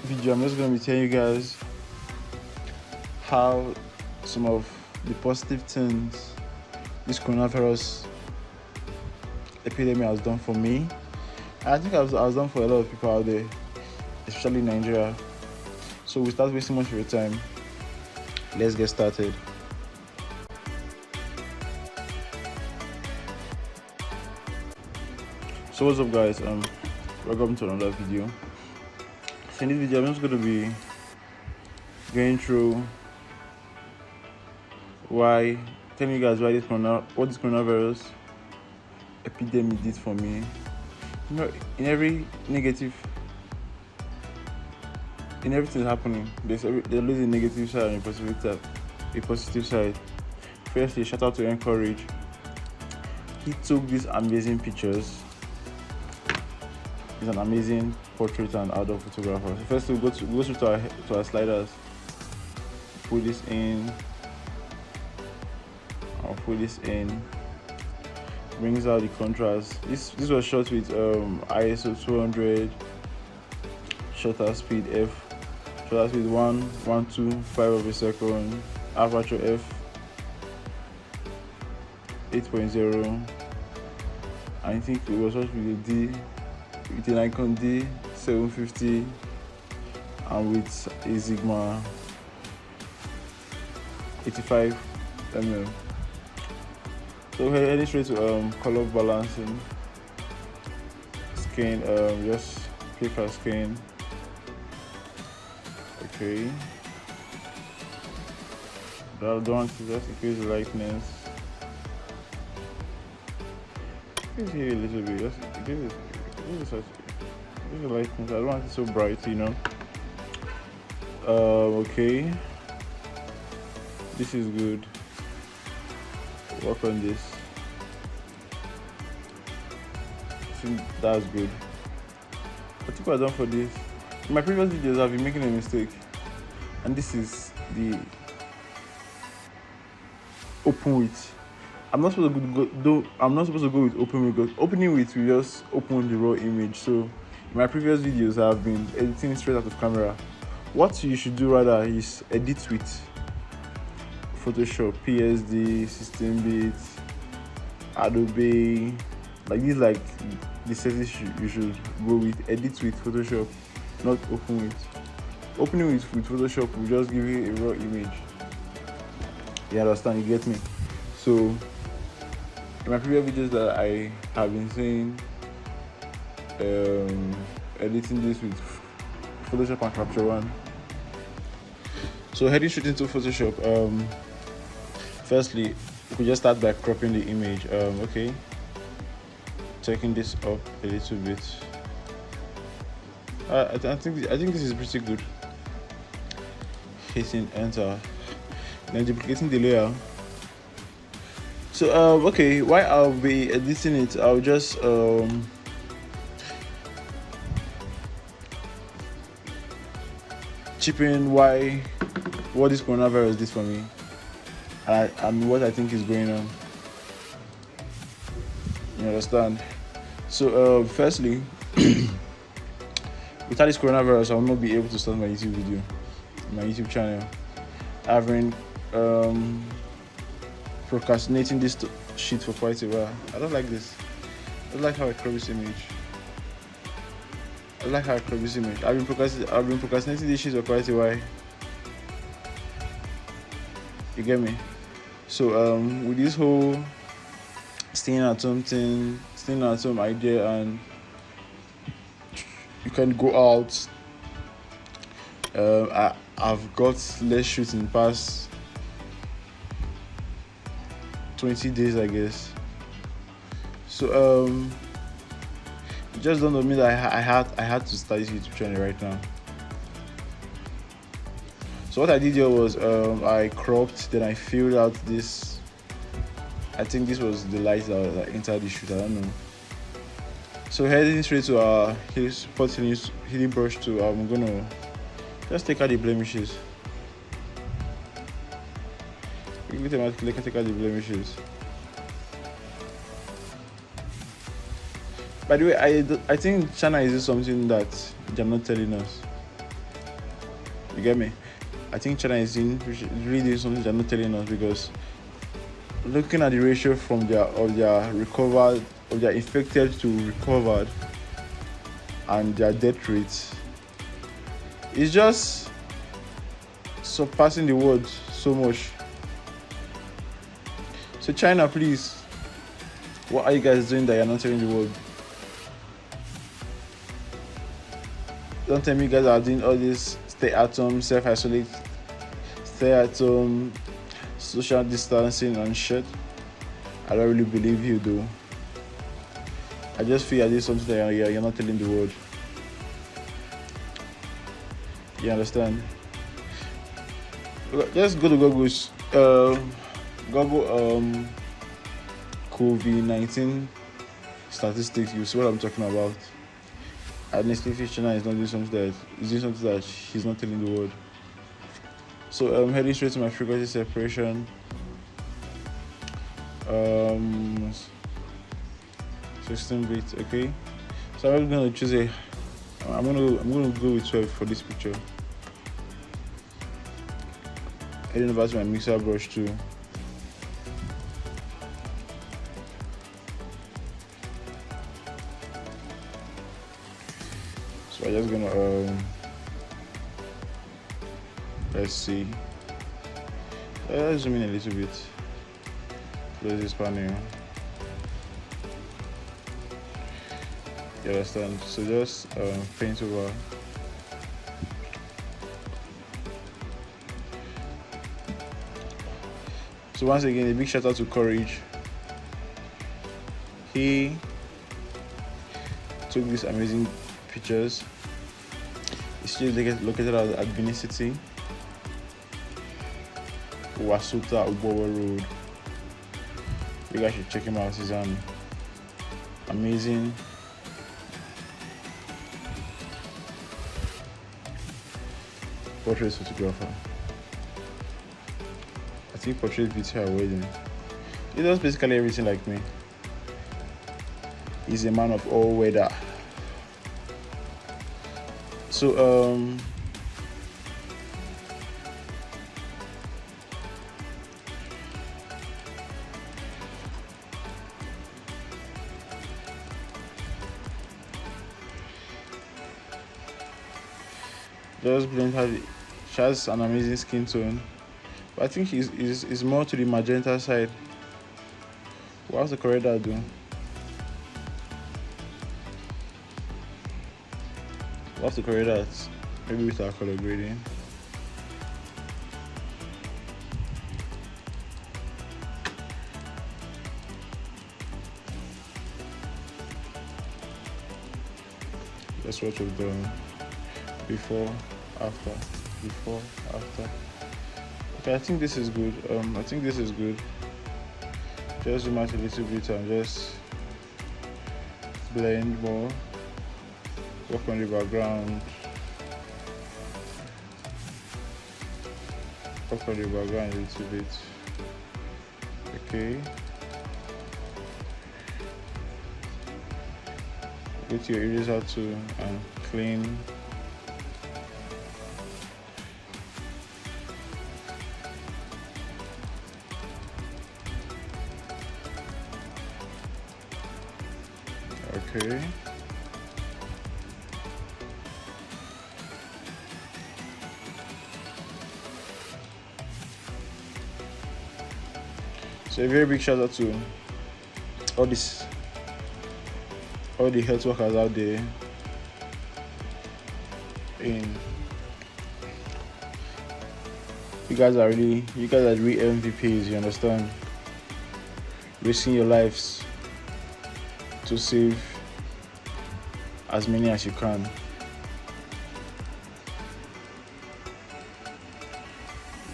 video, I'm just going to be telling you guys how some of the positive things this coronavirus epidemic has done for me. I think I was done for a lot of people out there, especially in Nigeria. So without wasting much of your time, let's get started. So what's up, guys? Welcome to another video. So in this video, I'm just going to be going through telling you guys what this coronavirus epidemic did for me. You know, in everything happening, there's always a negative side and a positive side. Firstly, shout out to Encourage. He took these amazing pictures. He's an amazing portrait and outdoor photographer. So first, we'll go through to our sliders. Put this in. I'll put this in. Brings out the contrast. This was shot with ISO 200, shutter speed 1.25 of a second, aperture f 8.0. I think it was shot with a Nikon D 750 and with a Sigma 85mm. So heading straight to color balancing, skin, just click our skin. Okay. Don't want to just increase the lightness. Increase here a little bit. Just give the lightness. I don't want it so bright, you know. Okay. This is good. Work on this. I think that's good. I think we're done for this. In my previous videos, I've been making a mistake, and this is the open with. I'm not supposed to go with open with, because opening with will just open the raw image. So in my previous videos, I've been editing straight out of camera. What you should do rather is edit with Photoshop, PSD, 16-bit, Adobe, like these, like the settings you should go with. Edit with Photoshop, not open with. Opening with Photoshop will just give you a raw image. You understand? You get me? So in my previous videos that I have been saying, editing this with Photoshop and Capture One. So heading straight into Photoshop. Firstly, we could just start by cropping the image. Okay, taking this up a little bit. I think this is pretty good. Hitting enter, then duplicating the layer. So okay, while I'll be editing it, I'll just chip in what this coronavirus did for me, and what I think is going on. You understand? So firstly, without this coronavirus, I will not be able to start my YouTube video, my YouTube channel. I've been procrastinating this shit for quite a while. I don't like this. I don't like how I crop this image. I've been procrastinating this shit for quite a while. You get me? So with this whole staying at home idea, and you can go out. I've got less shoots in the past 20 days, I guess. So it just dawned on me that I had to start this YouTube channel right now. So what I did here was I cropped, then I filled out this. I think this was the light that entered the shoot. I don't know. So heading straight to our healing brush tool, I'm gonna just take out the blemishes. We automatically can take out the blemishes. By the way, I think China is something that they're not telling us. You get me? I think China is really doing something they're not telling us, because looking at the ratio from their infected to recovered and their death rates, it's just surpassing the world so much. So China, please, what are you guys doing that you're not telling the world? Don't tell me you guys are doing all this stay at home, self-isolate, stay at home, social distancing and shit. I don't really believe you though. I just feel like this is something that you're not telling the world. You understand? Just go to Google's Google COVID-19 statistics. You see what I'm talking about. Honestly, China is not doing something that he's not telling the world. So I'm heading straight to my frequency separation. 16 bits, okay. So I'm gonna choose I'm gonna go with 12 for this picture. Heading over to my mixer brush too. So I'm just gonna let's see. Let's zoom in a little bit. Close this panel. You understand? So just paint over. So once again, a big shout out to Courage. He took these amazing pictures. It's still located at Benin City, Wasuta Ubowa Road. You guys should check him out. He's an amazing portrait photographer. I think portrait beats her wedding. He does basically everything like me. He's a man of all weather. So just blend her. She has an amazing skin tone, but I think he's more to the magenta side. What's the corrector do? What's the corrector? Maybe with our color grading. That's what we've done. Before, after. Okay, I think this is good. Just zoom out a little bit and just blend more. Work on the background. Work on the background a little bit. Okay. Go to your eraser tool and clean. Okay. So a very big shout out to all the health workers out there you guys are real MVPs, you understand? Risking your lives to save as many as you can.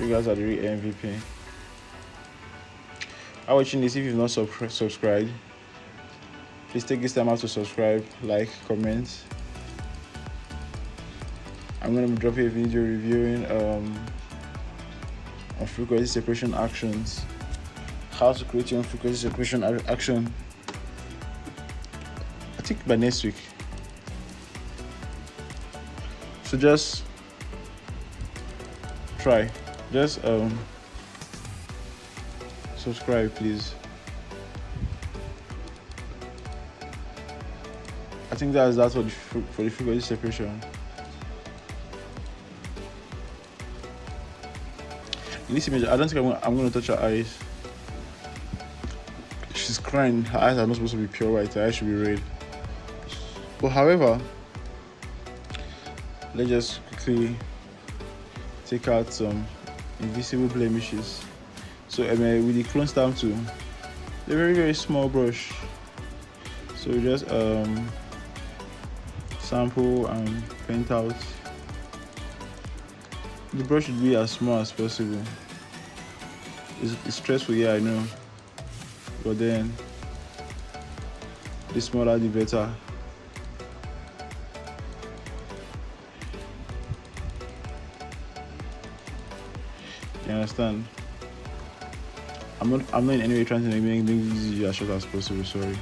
You guys are the real MVP. While watching this, if you've not subscribed, please take this time out to subscribe, like, comment. I'm going to be dropping a video reviewing on frequency separation actions, how to create your own frequency separation action. I think by next week. So just try. Just subscribe, please. I think that's for the frequency separation. In this image, I don't think I'm going to touch her eyes. She's crying. Her eyes are not supposed to be pure white. Her eyes should be red. But however, let's just quickly take out some invisible blemishes. So with the clone stamp tool, a very, very small brush. So we just sample and paint out. The brush should be as small as possible. It's stressful, yeah, I know. But then, the smaller the better. You understand? I'm not in any way trying to make this as short as possible, sorry.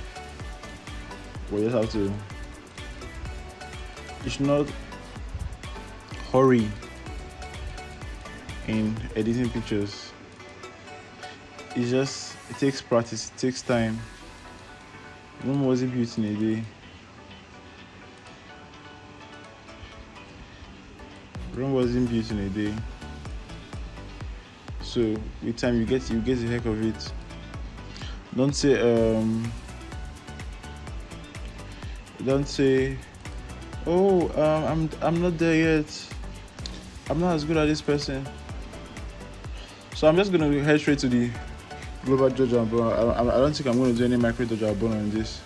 But you just have to. You should not hurry in editing pictures. It takes practice, it takes time. Rome wasn't built in a day. Rome wasn't built in a day. So with time you get the heck of it. Don't say oh I'm not there yet. I'm not as good as this person. So I'm just gonna head straight to the global dodge and burn. I don't think I'm gonna do any micro dodge and burn on this.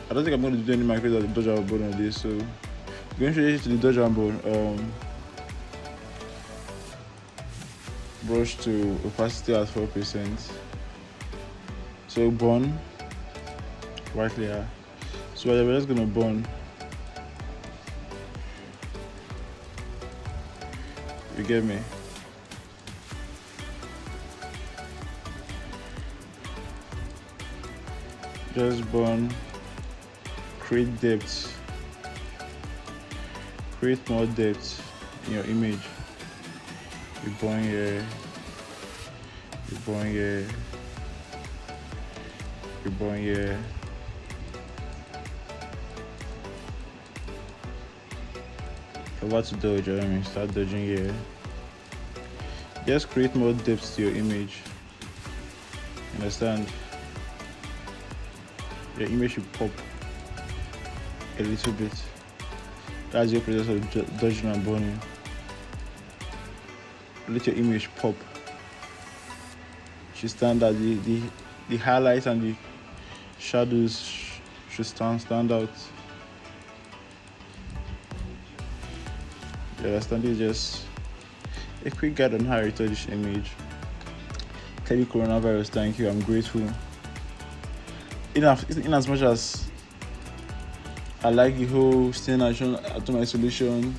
I don't think I'm gonna do any micro dodge and burn on this. So going straight to the dodge and burn. Brush to opacity at 4%. So burn white layer. So we're just gonna burn. You get me? Just burn. Create depth. Create more depth in your image. You burn here. You burn here. You burn here. Over to dodge, start dodging here. Just create more depth to your image. Understand? Your image should pop a little bit. That's your process of dodging and burning. Let your image pop. Should stand out. The highlights and the shadows should stand out. You understand? It's just a quick guide on how to retouch this image. Tell you coronavirus, thank you, I'm grateful. In as much as I like the whole staying at home isolation,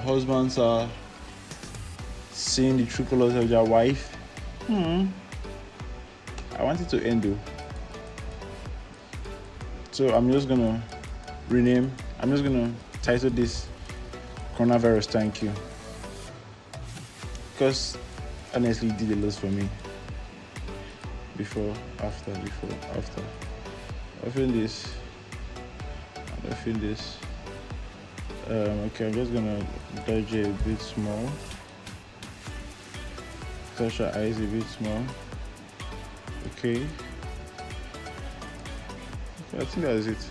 husbands are seeing the true colors of their wife. I want it to end though. So I'm just gonna title this Coronavirus Thank You. Because honestly it did a lot for me. Before, after. I feel this. Okay, I'm just gonna dodge it a bit small. Touch her eyes a bit small. Okay. I think that is it.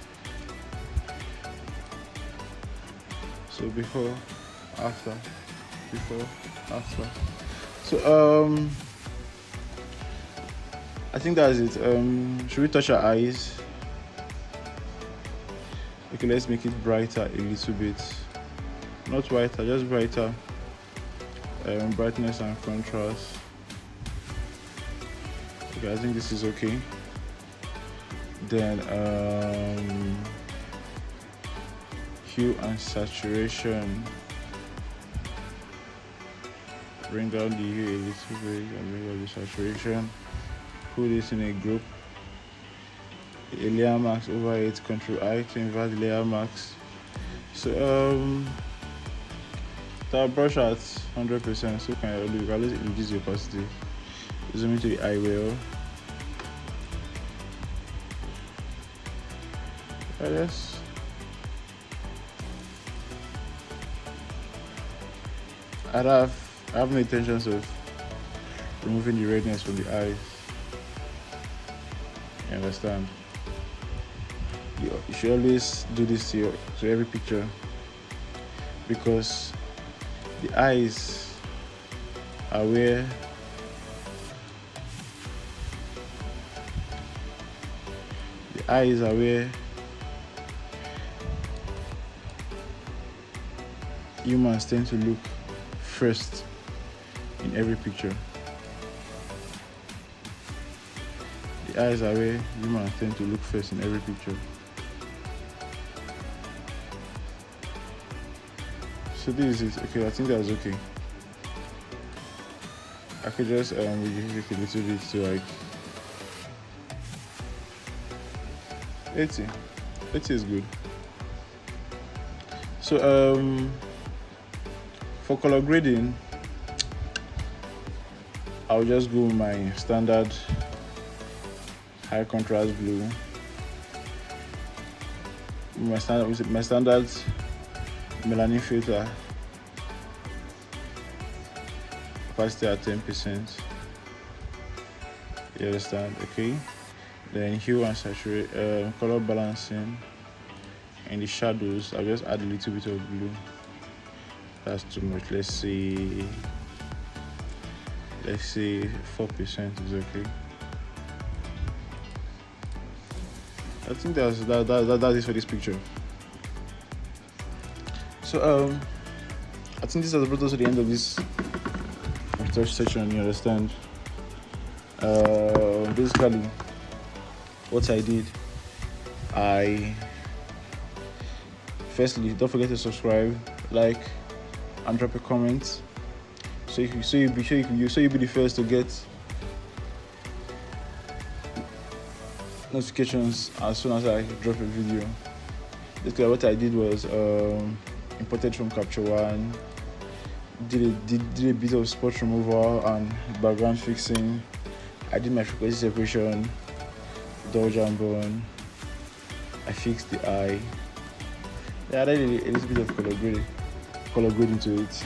So before, after. So I think that is it. Should we touch our eyes? Okay, let's make it brighter a little bit. Not whiter, just brighter. Brightness and contrast. Okay, I think this is okay. Then hue and saturation. Bring down the hue a little bit and bring down the saturation. Put this in a group. a layer mask over it, Control I to invert the layer mask. So the brush at 100%, so can you always reduce the opacity. Zoom into the eye well. Yes. I have no intentions of removing the redness from the eyes. You understand? You should always do this to every picture, because the eyes are where humans tend to look first in every picture. The eyes are where humans tend to look first in every picture. So this is it. Okay, I think that's okay. I could just reduce it a little bit to like 80. 80 is good. So for color grading, I'll just go with my standard high contrast blue. My standard melanin filter, opacity at 10%. You understand? Okay. Then hue and saturate, color balancing, and the shadows, I'll just add a little bit of blue. That's too much. Let's say 4% is okay. I think that is for this picture. So I think this has brought us to the end of this touch section. You understand? Basically, what I did, firstly, don't forget to subscribe, like, and drop a comment, so you'll be the first to get notifications as soon as I drop a video. Basically, what I did was imported from Capture One, did a bit of spot removal and background fixing. I did my frequency separation, dodge and burn. I fixed the eye. Yeah, I added a little bit of color grading to it.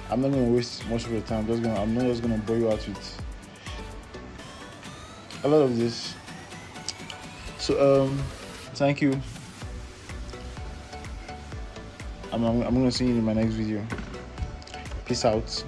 I'm not gonna waste much of your time. I'm not just gonna bore you out with a lot of this. So thank you. I'm gonna see you in my next video. Peace out.